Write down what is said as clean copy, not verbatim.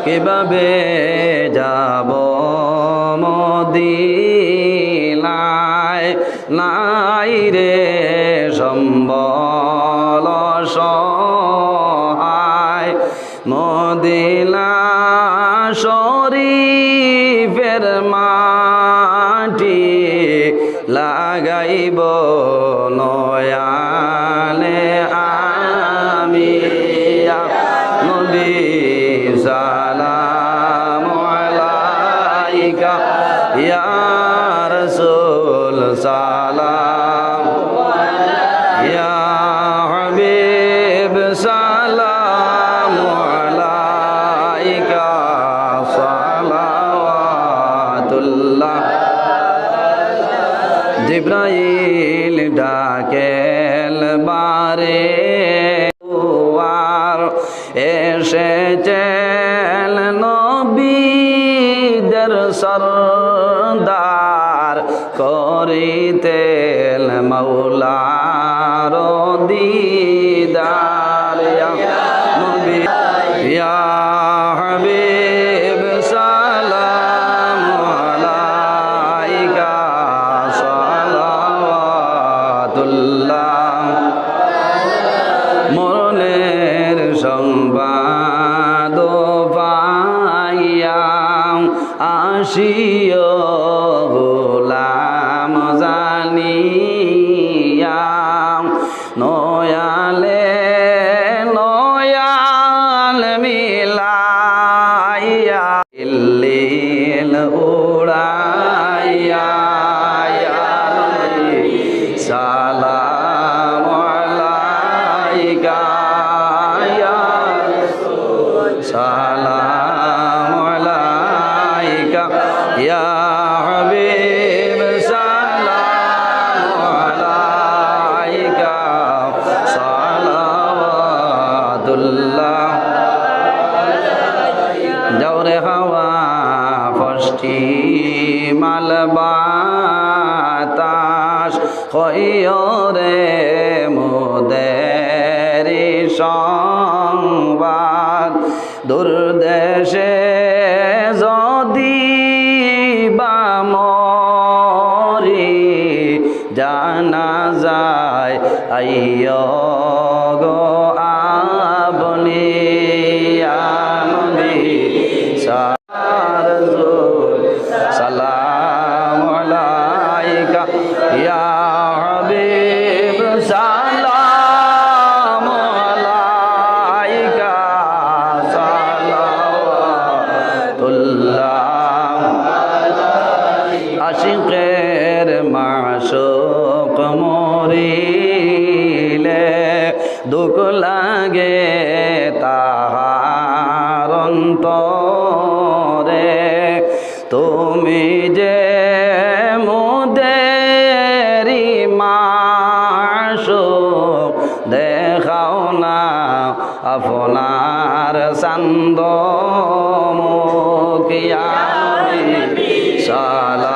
কিভাবে যাব মদিনায় নাই রে সম্বল সহায় মদিনা শরীফের মাটি লাগাইব নয়ালে আমি নবী সালামু আলাইকা ইয়া রাসূল সালাম ইয়া হাবিব সালামু আলাইকা সালাওয়াতুল্লাহ জিব্রাইল ডাকেল বারে এসেছেন নবীদের সরদার করিতেন মৌলার দিদার ইয়া নবী ইয়া হাবিব সালামু আলাইকা সালাওয়াতুল্লাহ মরণের সংবাদ পাইয়া আসিও গোলাম জানিয়া নয়ালে নয়াল মিলাইয়া ইল্লিল উড়াইয়া সালাম আলাইকা সালাম আলাইকা ইয়া হাবিব সালাম আলাইকা সালাওয়াতুল্লাহ জওরে হাওয়া পশ্চিমাল বাতাস খয়রে মোদেরি সংবাদ দুর্দেশে যদি বা মরি জানা যায় আইয় গো আপনি আমি সালাম আলাইকা ইয়া হাবিব সালাম আলাইকা সালাওয়াতুল্লাহ আশিকের মাশুক মরিলে দুঃখ লাগে তাহার অন্তরে তুমি যে মোদেরি মাশুক দেখাও না আপনার সান্দ মুখ ইয়া নবী সালাম